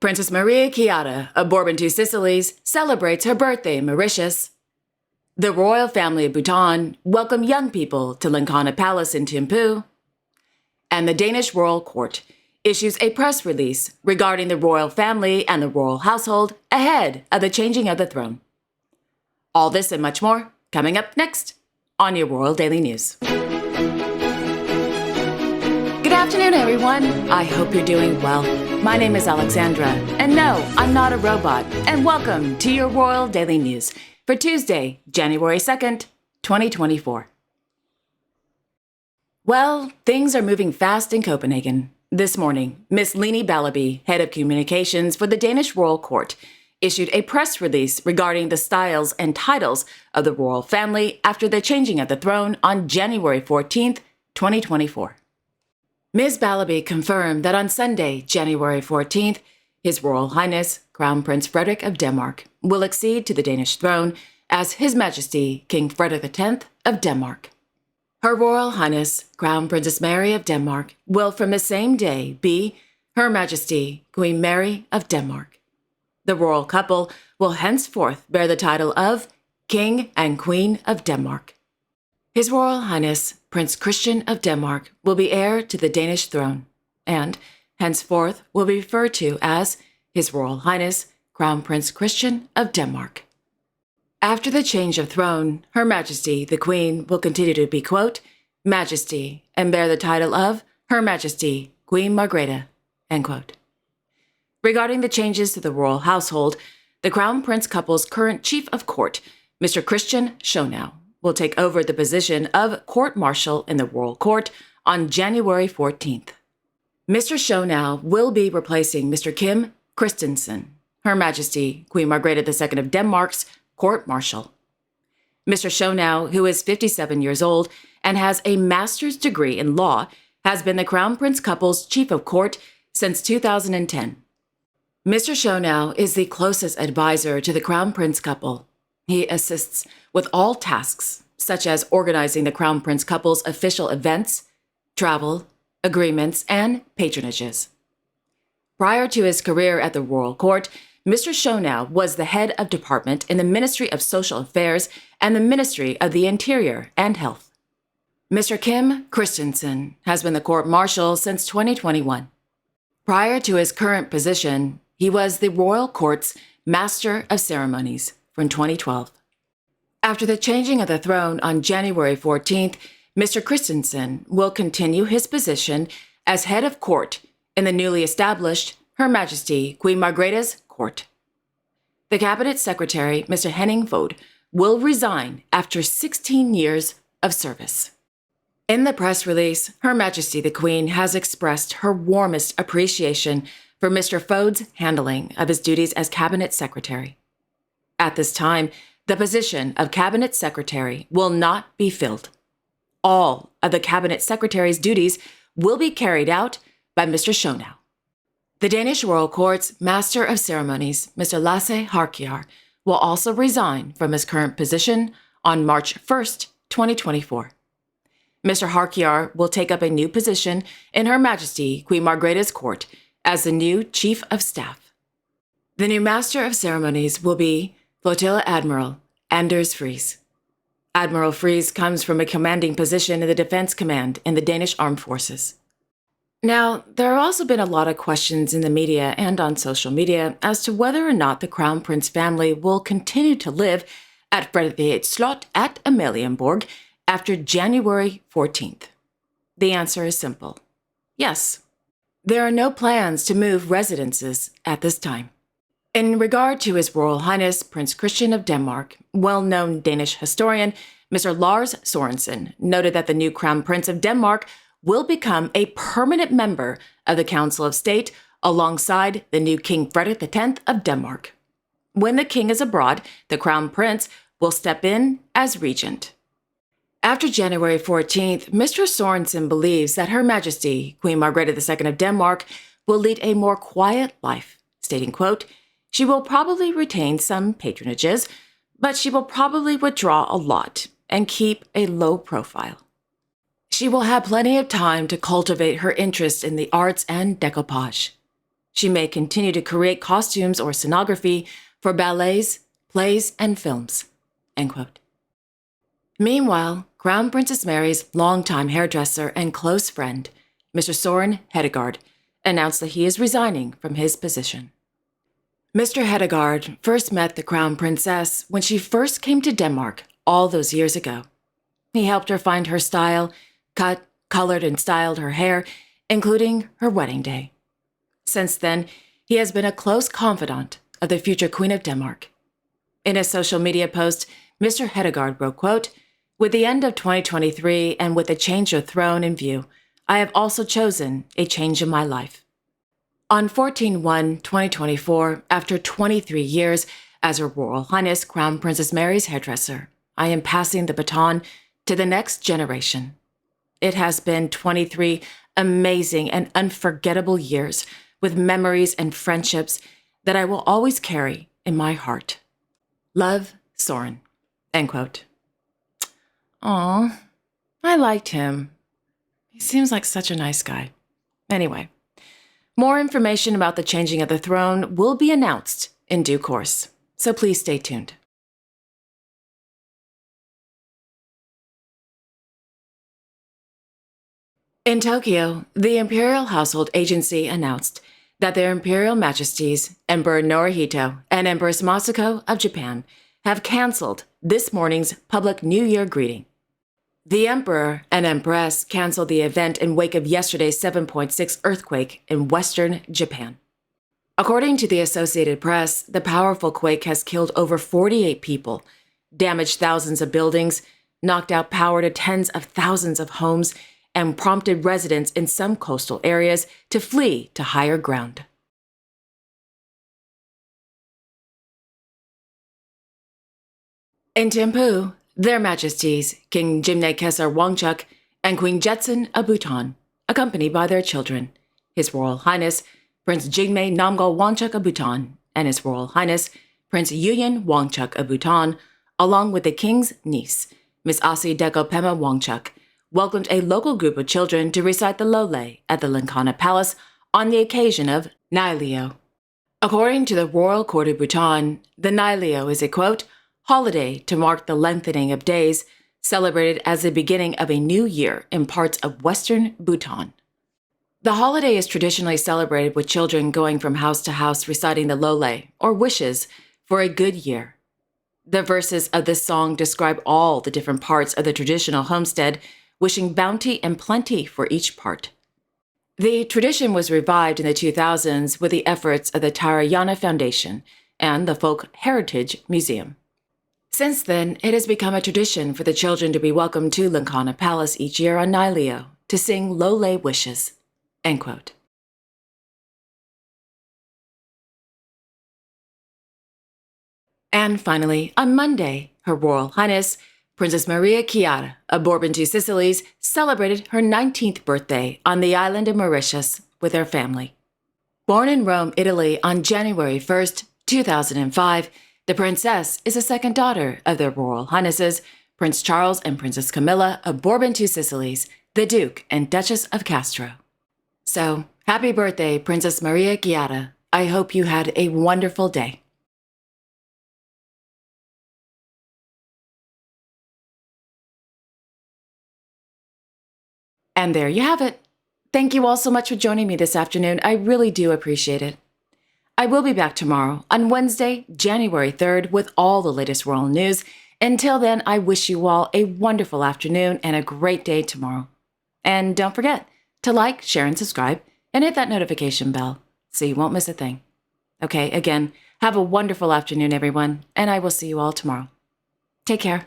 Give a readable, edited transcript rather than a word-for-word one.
Princess Maria Chiara of Bourbon-Two Sicilies celebrates her birthday in Mauritius. The royal family of Bhutan welcome young people to Lankana Palace in Thimphu. And the Danish Royal Court issues a press release regarding the royal family and the royal household ahead of the changing of the throne. All this and much more coming up next on your Royal Daily News. Good afternoon, everyone. I hope you're doing well. My name is Alexandra, and no, I'm not a robot, and welcome to your Royal Daily News for Tuesday, January 2nd, 2024. Well, things are moving fast in Copenhagen. This morning, Miss Lene Ballaby, head of communications for the Danish Royal Court, issued a press release regarding the styles and titles of the royal family after the changing of the throne on January 14th, 2024. Ms. Ballaby confirmed that on Sunday, January 14th, His Royal Highness Crown Prince Frederik of Denmark will accede to the Danish throne as His Majesty King Frederik X of Denmark. Her Royal Highness Crown Princess Mary of Denmark will from the same day be Her Majesty Queen Mary of Denmark. The royal couple will henceforth bear the title of King and Queen of Denmark. His Royal Highness Prince Christian of Denmark will be heir to the Danish throne, and henceforth will be referred to as His Royal Highness Crown Prince Christian of Denmark. After the change of throne, Her Majesty the Queen will continue to be, quote, Majesty, and bear the title of Her Majesty Queen Margrethe, end quote. Regarding the changes to the royal household, the Crown Prince couple's current Chief of Court, Mr. Christian Schonau, will take over the position of Court Marshal in the Royal Court on January 14th. Mr. Schonau will be replacing Mr. Kim Christensen, Her Majesty Queen Margrethe II of Denmark's Court Marshal. Mr. Schonau, who is 57 years old and has a master's degree in law, has been the Crown Prince couple's Chief of Court since 2010. Mr. Schonau is the closest advisor to the Crown Prince couple. He assists with all tasks, such as organizing the Crown Prince couple's official events, travel, agreements, and patronages. Prior to his career at the Royal Court, Mr. Schonau was the head of department in the Ministry of Social Affairs and the Ministry of the Interior and Health. Mr. Kim Christensen has been the court marshal since 2021. Prior to his current position, he was the Royal Court's Master of Ceremonies from 2012. After the changing of the throne on January 14th, Mr. Christensen will continue his position as head of court in the newly established Her Majesty Queen Margrethe's Court. The Cabinet Secretary, Mr. Henning Fogh, will resign after 16 years of service. In the press release, Her Majesty the Queen has expressed her warmest appreciation for Mr. Fogh's handling of his duties as Cabinet Secretary. At this time, the position of Cabinet Secretary will not be filled. All of the Cabinet Secretary's duties will be carried out by Mr. Schonau. The Danish Royal Court's Master of Ceremonies, Mr. Lasse Harkiar, will also resign from his current position on March 1st, 2024. Mr. Harkiar will take up a new position in Her Majesty Queen Margrethe's Court as the new Chief of Staff. The new Master of Ceremonies will be Flotilla Admiral Anders Friis. Admiral Friis comes from a commanding position in the Defense Command in the Danish Armed Forces. Now, there have also been a lot of questions in the media and on social media as to whether or not the Crown Prince family will continue to live at Frederik Slot at Amalienborg after January 14th. The answer is simple. Yes. There are no plans to move residences at this time. In regard to His Royal Highness Prince Christian of Denmark, well-known Danish historian Mr. Lars Sørensen noted that the new Crown Prince of Denmark will become a permanent member of the Council of State alongside the new King Frederik X of Denmark. When the king is abroad, the Crown Prince will step in as regent. After January 14th, Mr. Sørensen believes that Her Majesty Queen Margrethe II of Denmark will lead a more quiet life, stating, quote, she will probably retain some patronages, but she will probably withdraw a lot and keep a low profile. She will have plenty of time to cultivate her interest in the arts and decoupage. She may continue to create costumes or scenography for ballets, plays, and films." End quote. Meanwhile, Crown Princess Mary's longtime hairdresser and close friend, Mr. Soren Hedegaard, announced that he is resigning from his position. Mr. Hedegaard first met the Crown Princess when she first came to Denmark all those years ago. He helped her find her style, cut, colored, and styled her hair, including her wedding day. Since then, he has been a close confidant of the future Queen of Denmark. In a social media post, Mr. Hedegaard wrote, quote, "With the end of 2023 and with the change of throne in view, I have also chosen a change in my life. On 14/1/2024, after 23 years as Her Royal Highness Crown Princess Mary's hairdresser, I am passing the baton to the next generation. It has been 23 amazing and unforgettable years with memories and friendships that I will always carry in my heart. Love, Soren." End quote. Aw, I liked him. He seems like such a nice guy. Anyway, more information about the changing of the throne will be announced in due course, so please stay tuned. In Tokyo, the Imperial Household Agency announced that their Imperial Majesties, Emperor Naruhito and Empress Masako of Japan, have canceled this morning's public New Year greeting. The Emperor and Empress canceled the event in wake of yesterday's 7.6 earthquake in western Japan. According to the Associated Press, the powerful quake has killed over 48 people, damaged thousands of buildings, knocked out power to tens of thousands of homes, and prompted residents in some coastal areas to flee to higher ground. In Thimphu, Their Majesties King Jimne Kesar Wangchuck and Queen Jetsun of Bhutan, accompanied by their children, His Royal Highness Prince Jigme Namgyal Wangchuck of Bhutan and His Royal Highness Prince Yuyun Wangchuck of Bhutan, along with the King's niece, Miss Asi Dekopema Wangchuck, welcomed a local group of children to recite the Lole at the Lankana Palace on the occasion of Naileo. According to the Royal Court of Bhutan, the Naileo is a, quote, holiday to mark the lengthening of days, celebrated as the beginning of a new year in parts of western Bhutan. The holiday is traditionally celebrated with children going from house to house reciting the Lole, or wishes, for a good year. The verses of this song describe all the different parts of the traditional homestead, wishing bounty and plenty for each part. The tradition was revived in the 2000s with the efforts of the Tarayana Foundation and the Folk Heritage Museum. Since then, it has become a tradition for the children to be welcomed to Lankana Palace each year on Naileo to sing Lole wishes. End quote. And finally, on Monday, Her Royal Highness Princess Maria Chiara of Bourbon Two Sicilies celebrated her 19th birthday on the island of Mauritius with her family. Born in Rome, Italy on January 1st, 2005, the princess is a second daughter of their Royal Highnesses Prince Charles and Princess Camilla of Bourbon Two Sicilies, the Duke and Duchess of Castro. So, happy birthday, Princess Maria Chiara. I hope you had a wonderful day. And there you have it. Thank you all so much for joining me this afternoon. I really do appreciate it. I will be back tomorrow on Wednesday, January 3rd, with all the latest royal news. Until then, I wish you all a wonderful afternoon and a great day tomorrow. And don't forget to like, share, and subscribe, and hit that notification bell so you won't miss a thing. Okay, again, have a wonderful afternoon, everyone, and I will see you all tomorrow. Take care.